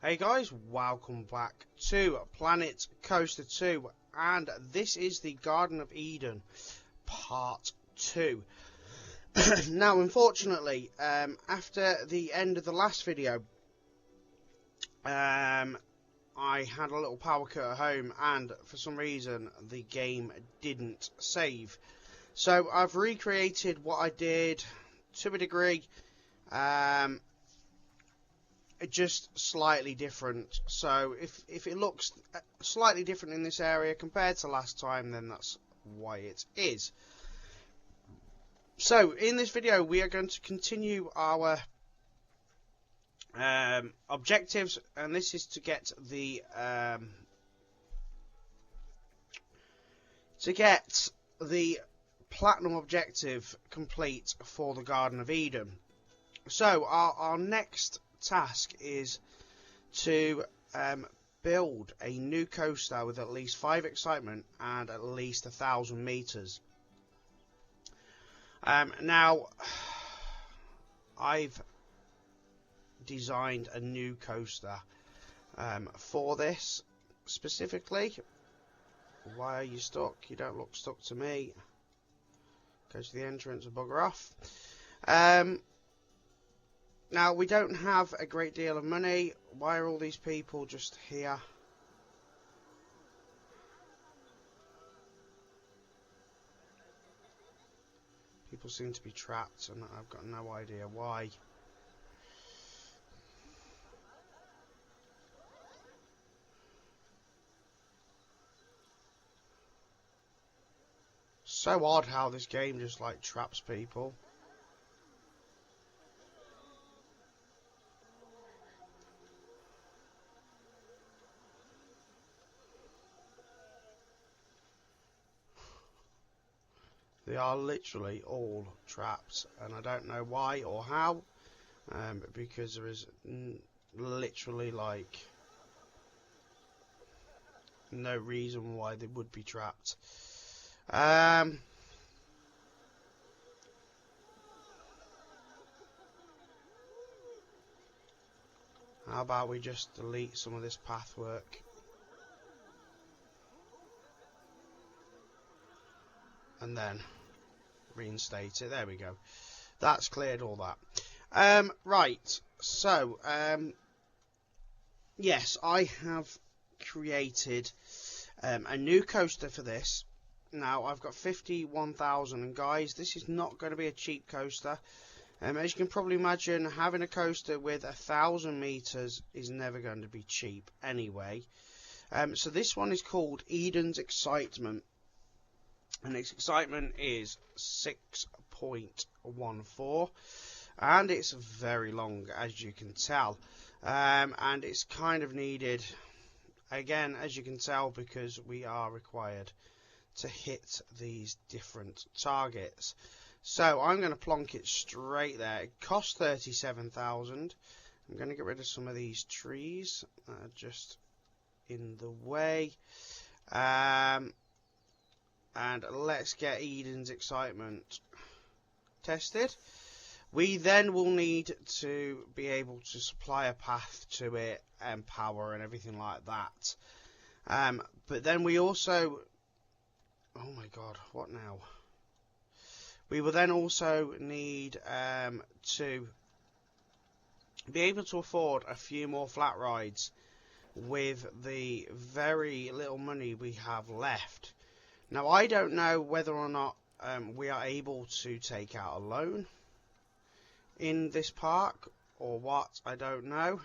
Hey guys, welcome back to Planet Coaster 2, and this is the Garden of Eden Part 2. Now, unfortunately, after the end of the last video, I had a little power cut at home, and for some reason the game didn't save. So I've recreated what I did to a degree, just slightly different. So if it looks slightly different in this area compared to last time, then that's why it is. So in this video we are going to continue our objectives, and this is to get the platinum objective complete for the Garden of Eden. So our next task is to build a new coaster with at least 5 excitement and at least 1,000 meters. Now, I've designed a new coaster for this specifically. Why are you stuck? You don't look stuck to me. Go to the entrance and bugger off. Now, we don't have a great deal of money. Why are all these people just here? People seem to be trapped, and I've got no idea why. So odd how this game just like traps people. They are literally all trapped, and I don't know why or how, because there is literally like no reason why they would be trapped. How about we just delete some of this pathwork? And then reinstate it. There we go. That's cleared all that. Right. So, yes, I have created a new coaster for this. Now, I've got 51,000, and guys, this is not going to be a cheap coaster. As you can probably imagine, having a coaster with 1,000 meters is never going to be cheap anyway. So this one is called Eden's Excitement. And its excitement is 6.14, and it's very long, as you can tell, and it's kind of needed, again, as you can tell, because we are required to hit these different targets. So I'm going to plonk it straight there. It costs 37,000. I'm going to get rid of some of these trees just in the way. And let's get Eden's Excitement tested. We then will need to be able to supply a path to it and power and everything like that. But then we also... Oh my god, what now? We will then also need to be able to afford a few more flat rides with the very little money we have left. Now, I don't know whether or not we are able to take out a loan in this park or what, I don't know.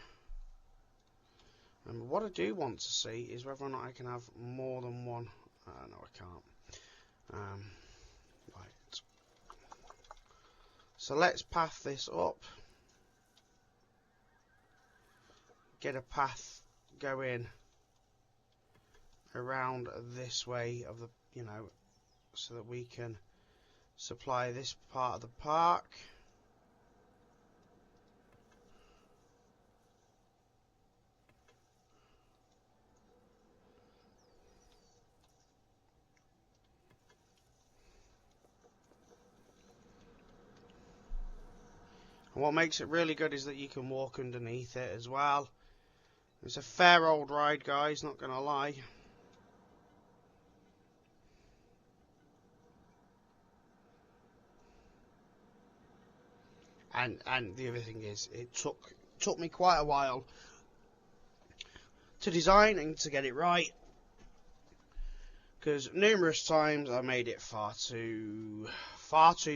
What I do want to see is whether or not I can have more than one. No, I can't. Right. So let's path this up. Get a path going around this way of the, so that we can supply this part of the park. And what makes it really good is that you can walk underneath it as well. It's a fair old ride, guys, not gonna lie. And the other thing is, it took me quite a while to design and to get it right, because numerous times I made it far too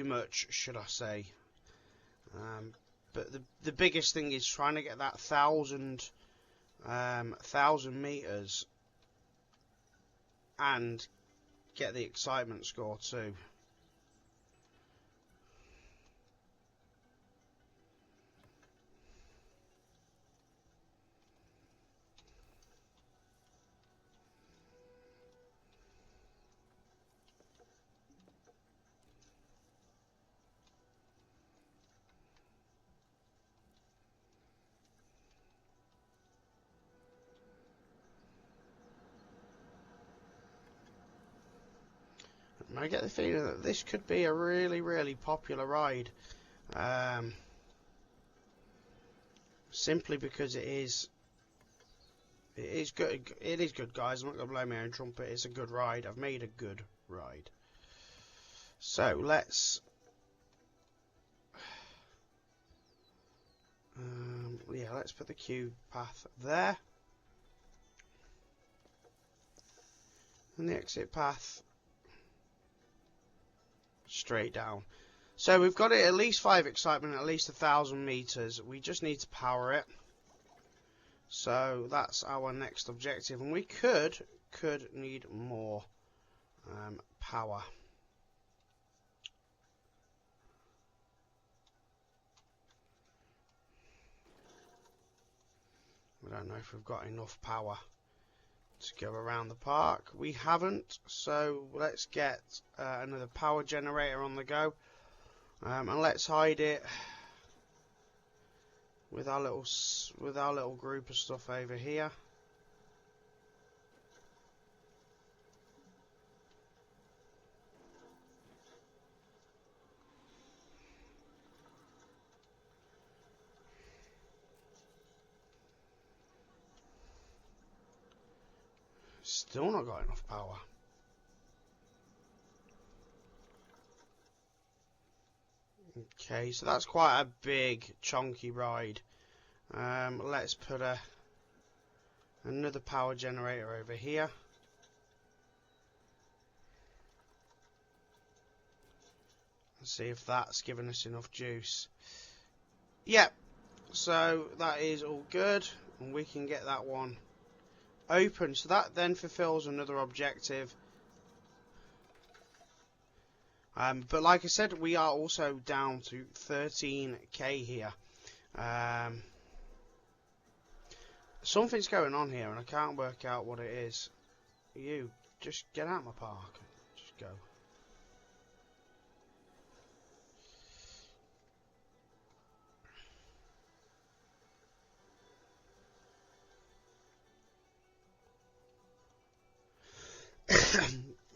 much, should I say. But the biggest thing is trying to get that 1,000 meters and get the excitement score too. I get the feeling that this could be a really, really popular ride. Simply because it is good. It is good, guys. I'm not going to blow my own trumpet. It's a good ride. I've made a good ride. So, let's... yeah, let's put the queue path there. And the exit path straight down. So we've got it at least 5 excitement, at least 1,000 meters. We just need to power it. So that's our next objective, and we could need more power. I don't know if we've got enough power to go around the park. We haven't, so let's get another power generator on the go, and let's hide it with our little group of stuff over here. Still not got enough power. Okay, so that's quite a big, chunky ride. Let's put another power generator over here. Let's see if that's given us enough juice. Yep, so that is all good, and we can get that one open. So that then fulfills another objective. But like I said, we are also down to 13k here. Something's going on here, and I can't work out what it is. You, just get out of my park. Just go.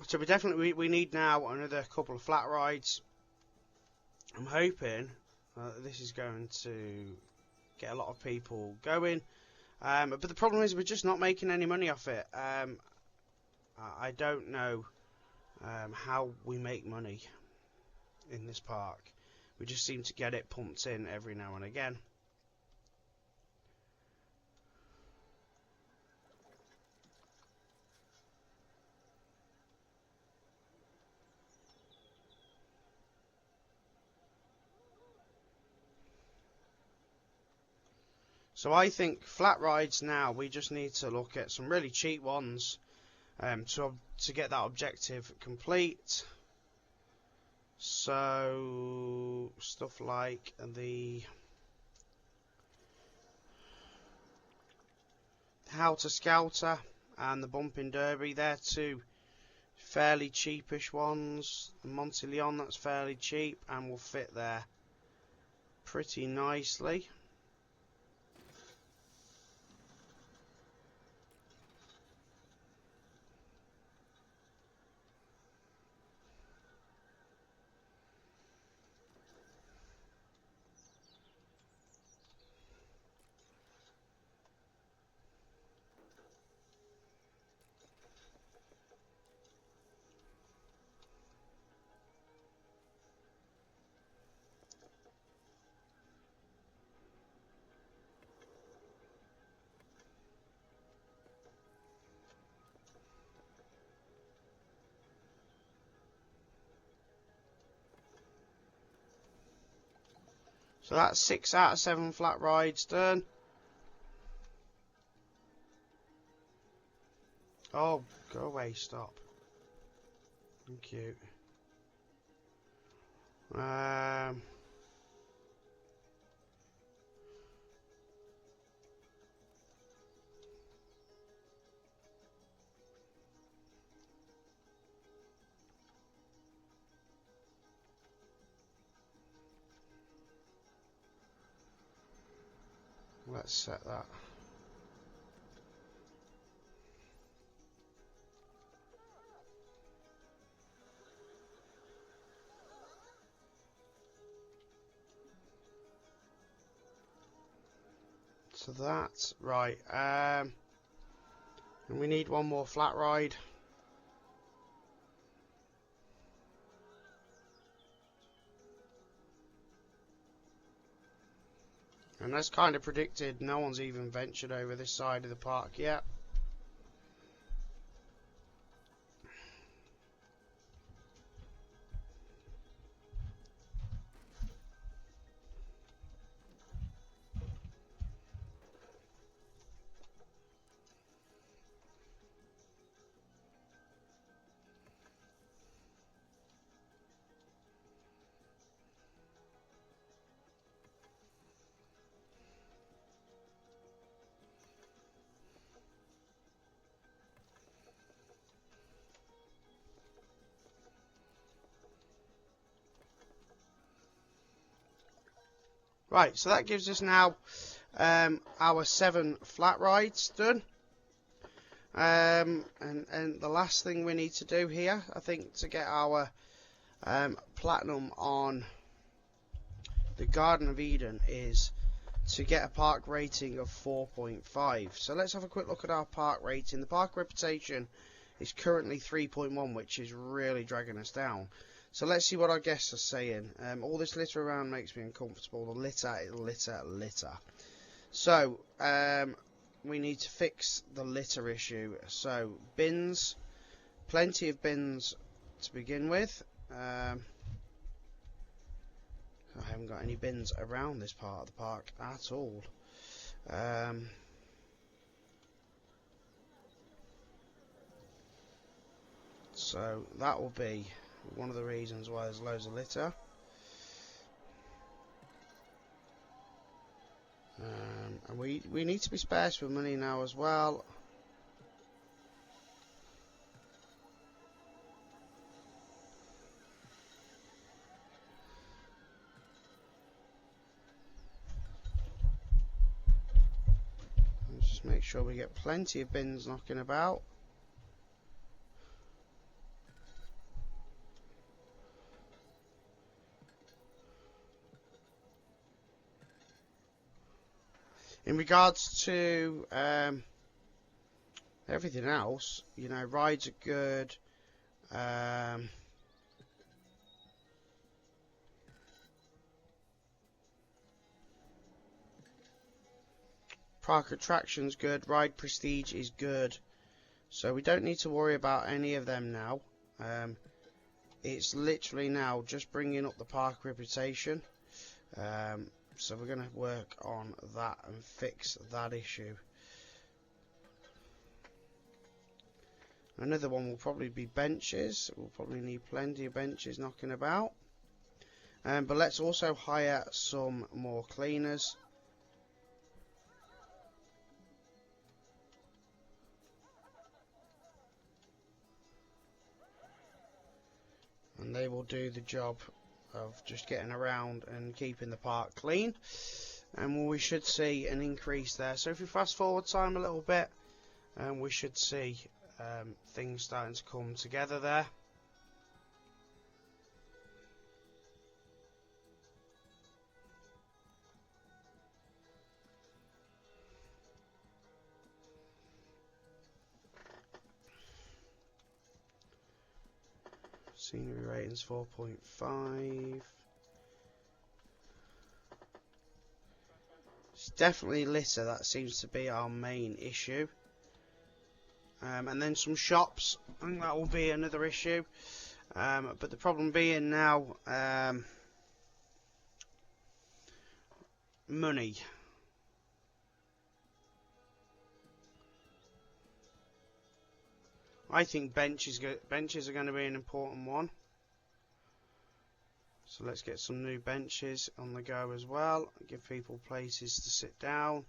So we need now another couple of flat rides. I'm hoping this is going to get a lot of people going, but the problem is we're just not making any money off it. I don't know how we make money in this park. We just seem to get it pumped in every now and again. So I think flat rides now, we just need to look at some really cheap ones to get that objective complete. So stuff like the Helter Skelter and the Bumping Derby, they're two fairly cheapish ones. The Monte Leon, that's fairly cheap and will fit there pretty nicely. So that's 6 out of 7 flat rides done. Oh, go away, stop. Thank you. Let's set that. So that's right. And we need one more flat ride. And as kind of predicted, no one's even ventured over this side of the park yet. Right, so that gives us now our 7 flat rides done. And the last thing we need to do here, I think, to get our platinum on the Garden of Eden is to get a park rating of 4.5. So let's have a quick look at our park rating. The park reputation is currently 3.1, which is really dragging us down. So let's see what our guests are saying. All this litter around makes me uncomfortable. The litter. So, we need to fix the litter issue. So, bins. Plenty of bins to begin with. I haven't got any bins around this part of the park at all. So, that will be one of the reasons why there's loads of litter. And we need to be sparse with money now as well. Let's just make sure we get plenty of bins knocking about. In regards to everything else, you know, rides are good. Park attractions good. Ride prestige is good. So we don't need to worry about any of them now. It's literally now just bringing up the park reputation. So we're going to work on that and fix that issue. Another one will probably be benches. We'll probably need plenty of benches knocking about. But let's also hire some more cleaners. And they will do the job of just getting around and keeping the park clean, and we should see an increase there. So if we fast forward time a little bit, we should see things starting to come together there. Scenery ratings 4.5. It's definitely litter, that seems to be our main issue. And then some shops, I think that will be another issue. But the problem being now, money. I think benches are going to be an important one. So let's get some new benches on the go as well. Give people places to sit down.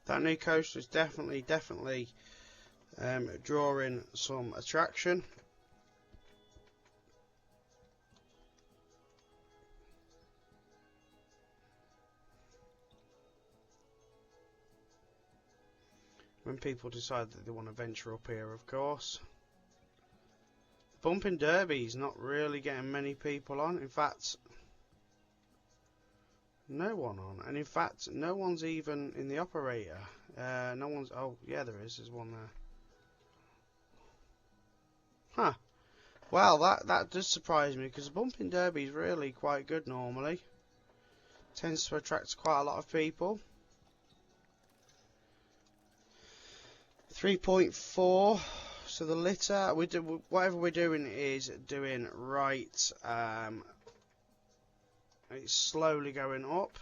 That new coaster is definitely drawing some attraction. When people decide that they want to venture up here, of course. Bumping Derby is not really getting many people on. In fact, no one on, and in fact, no one's even in the operator. No one's. Oh, yeah, there's one there. Huh. Well, that does surprise me because the Bumping Derby is really quite good normally. Tends to attract quite a lot of people. 3.4. So the litter, whatever we're doing is doing right. It's slowly going up.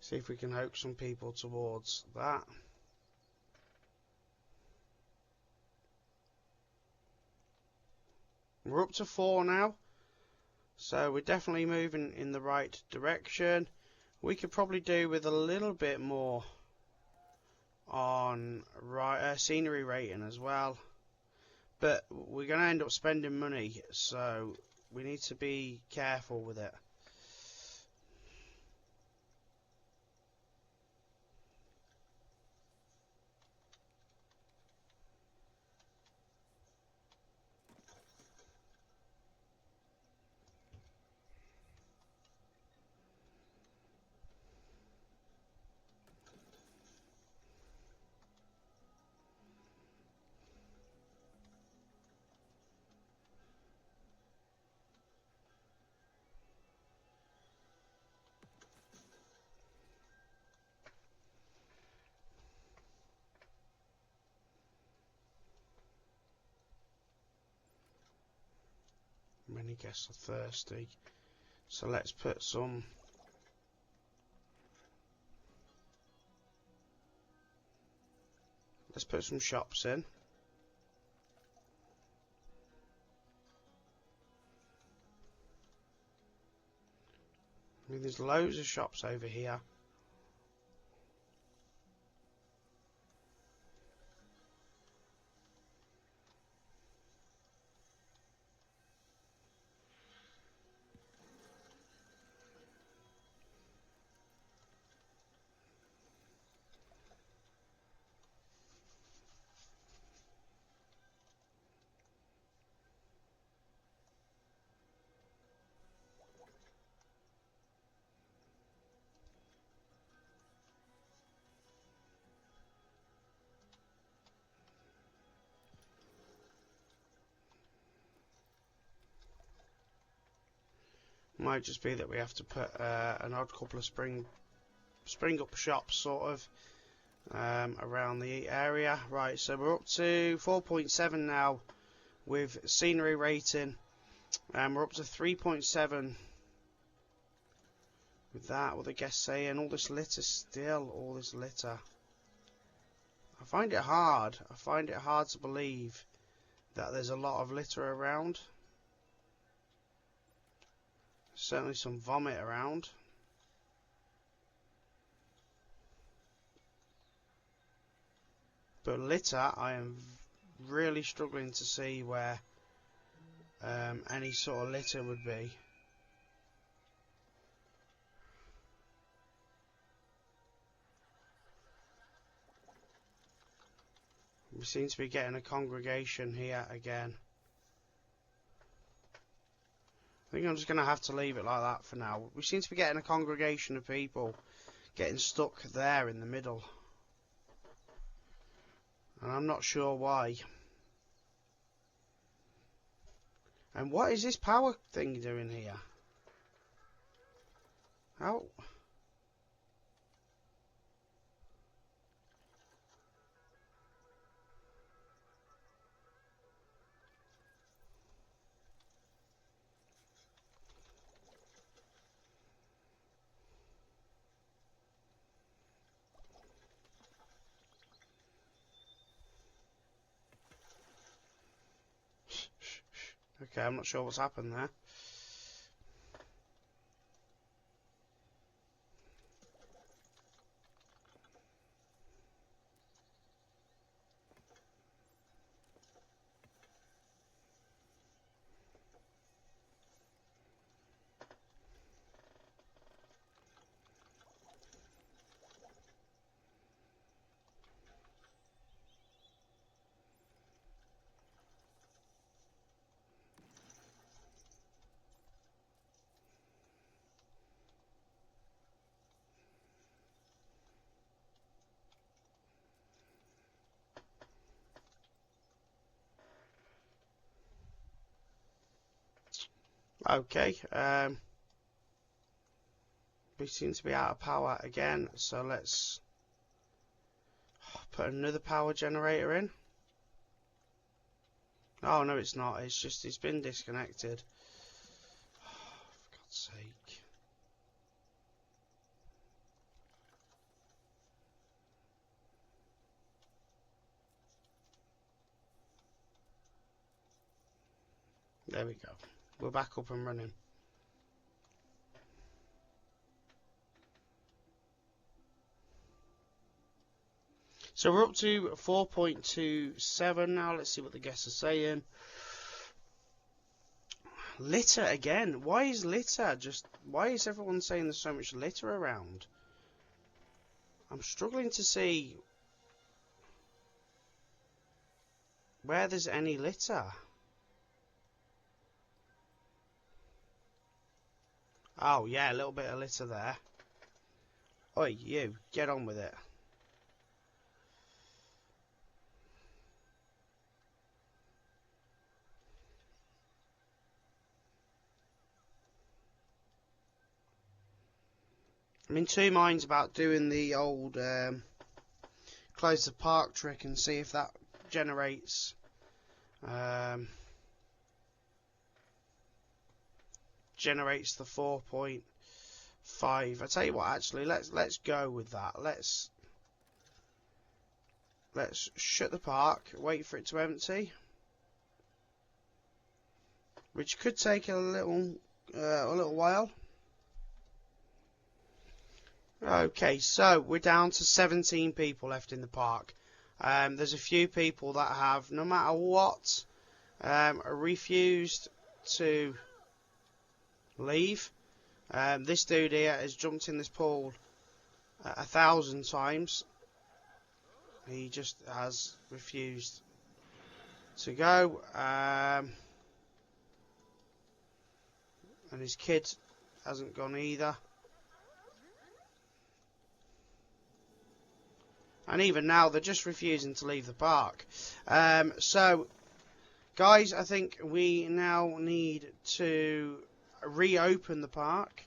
See if we can hook some people towards that. We're up to 4 now. So we're definitely moving in the right direction. We could probably do with a little bit more on scenery rating as well. But we're going to end up spending money, so we need to be careful with it. Many guests are thirsty, so let's put some shops in. I mean, there's loads of shops over here. Might just be that we have to put an odd couple of spring up shops sort of around the area. Right, so we're up to 4.7 now with scenery rating. We're up to 3.7 with that, what the guests saying. All this litter still, all this litter. I find it hard to believe that there's a lot of litter around. Certainly some vomit around. But litter, I am really struggling to see where any sort of litter would be. We seem to be getting a congregation here again. I think I'm just going to have to leave it like that for now. We seem to be getting a congregation of people getting stuck there in the middle. And I'm not sure why. And what is this power thing doing here? How? Okay, I'm not sure what's happened there. Okay, we seem to be out of power again, so let's put another power generator in. Oh no, it's not, it's just it's been disconnected. Oh, for God's sake. There we go. We're back up and running. So we're up to 4.27 now. Let's see what the guests are saying. Litter again. Why is litter? Why is everyone saying there's so much litter around? I'm struggling to see where there's any litter. Oh yeah, a little bit of litter there. Oi, you, get on with it. I'm in two minds about doing the old close the park trick and see if that generates generates the 4.5. I tell you what, actually, let's go with that. Let's shut the park, wait for it to empty, which could take a little while. Okay, so we're down to 17 people left in the park. There's a few people that have, no matter what, refused to leave. This dude here has jumped in this pool 1,000 times. He just has refused to go. And his kid hasn't gone either. And even now, they're just refusing to leave the park. So, guys, I think we now need to reopen the park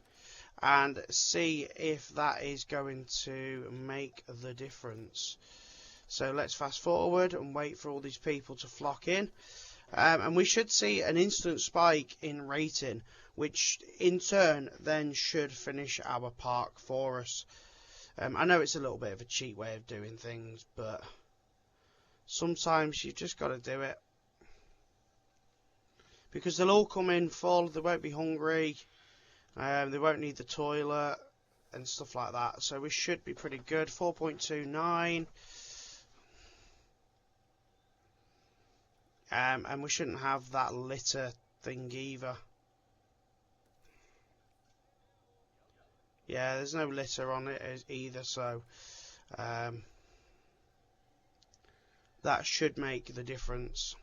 and see if that is going to make the difference. So let's fast forward and wait for all these people to flock in. And we should see an instant spike in rating, which in turn then should finish our park for us. I know it's a little bit of a cheap way of doing things, but sometimes you've just got to do it. Because they'll all come in full, they won't be hungry, they won't need the toilet and stuff like that. So we should be pretty good. 4.29. And we shouldn't have that litter thing either. Yeah, there's no litter on it either, so That should make the difference.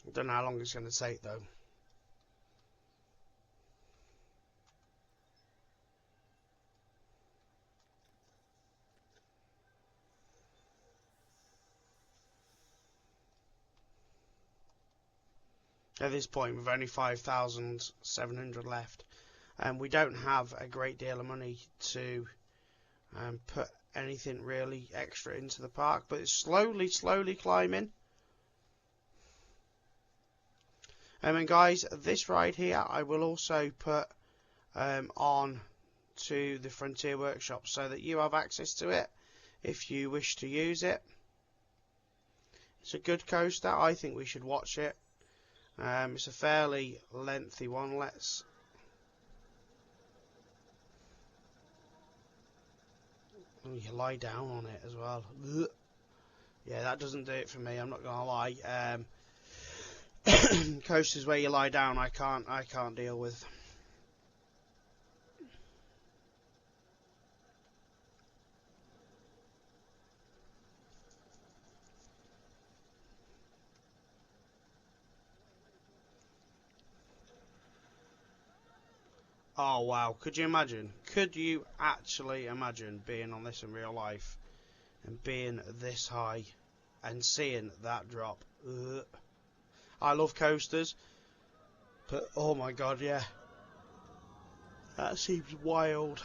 I don't know how long it's going to take though. At this point, we've only 5,700 left, and we don't have a great deal of money to put anything really extra into the park, but it's slowly climbing. And guys, this ride here I will also put on to the Frontier Workshop so that you have access to it if you wish to use it. It's a good coaster. I think we should watch it. It's a fairly lengthy one. Let's... Oh, you lie down on it as well. Ugh. Yeah, that doesn't do it for me, I'm not gonna lie. Coasters where you lie down, I can't deal with. Oh wow, could you imagine? Could you actually imagine being on this in real life and being this high and seeing that drop? Ugh. I love coasters, but oh my god, yeah. That seems wild.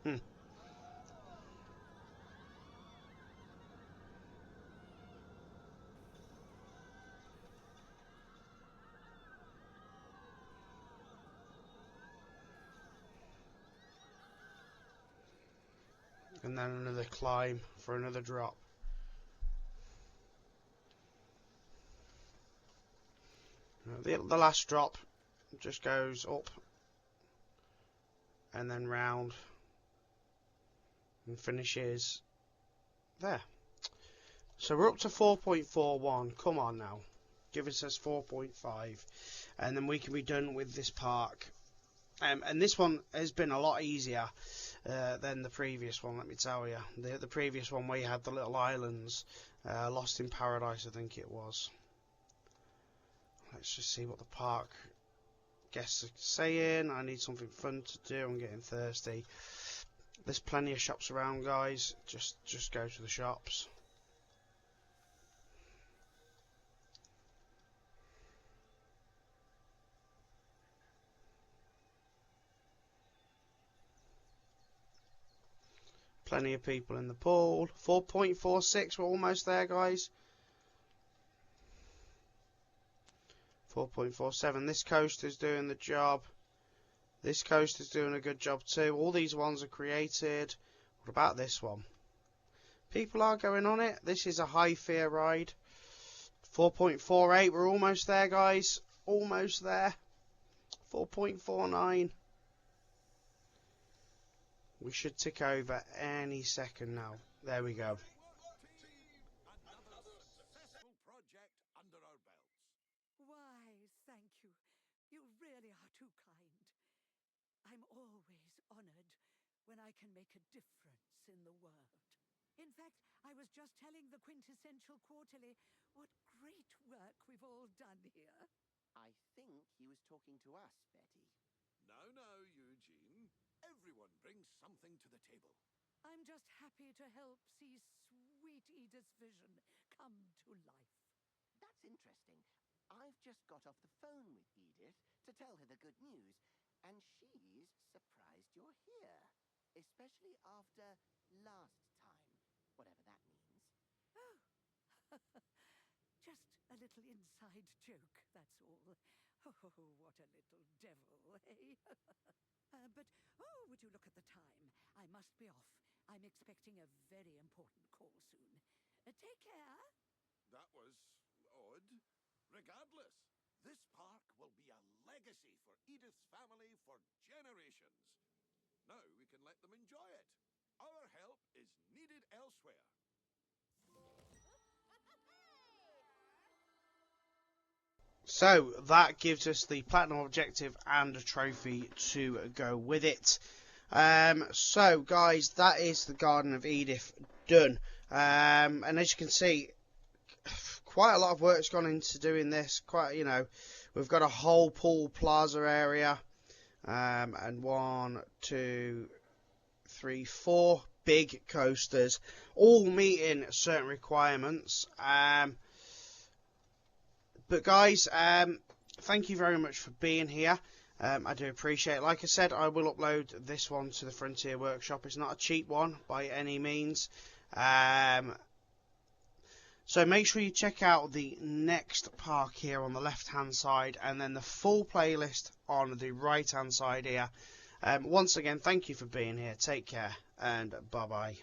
Hmm. And then another climb for another drop. The last drop just goes up and then round and finishes there. So we're up to 4.41. Come on now. Give us 4.5 and then we can be done with this park. And this one has been a lot easier than the previous one, let me tell you. The previous one where you had the little islands, Lost in Paradise I think it was. Let's just see what the park guests are saying. I need something fun to do, I'm getting thirsty. There's plenty of shops around, guys. Just go to the shops. Plenty of people in the pool. 4.46, we're almost there, guys. 4.47. This coaster's doing the job. This coaster's doing a good job too. All these ones are created. What about this one? People are going on it. This is a high fear ride. 4.48. We're almost there, guys. Almost there. 4.49. We should tick over any second now. There we go. Another successful project under our belts. Why, thank you. You really are too kind. I'm always honored when I can make a difference in the world. In fact, I was just telling the Quintessential Quarterly what great work we've all done here. I think he was talking to us, Betty. No, Eugene. Everyone brings something to the table. I'm just happy to help see sweet Edith's vision come to life. That's interesting. I've just got off the phone with Edith to tell her the good news, and she's surprised you're here. Especially after last time, whatever that means. Oh, little inside joke, that's all. Oh, what a little devil, eh? Would you look at the time? I must be off. I'm expecting a very important call soon. Take care. That was odd. Regardless, this park will be a legacy for Edith's family for generations. Now we can let them enjoy it. Our help is needed elsewhere. So that gives us the platinum objective and a trophy to go with it. So guys, that is the Garden of Edith done. And as you can see, quite a lot of work's gone into doing this. We've got a whole pool plaza area, and 1, 2, 3, 4 big coasters, all meeting certain requirements. But guys, thank you very much for being here. I do appreciate it. Like I said, I will upload this one to the Frontier Workshop. It's not a cheap one by any means. So make sure you check out the next park here on the left hand side, and then the full playlist on the right hand side here. Once again, thank you for being here. Take care, and bye bye.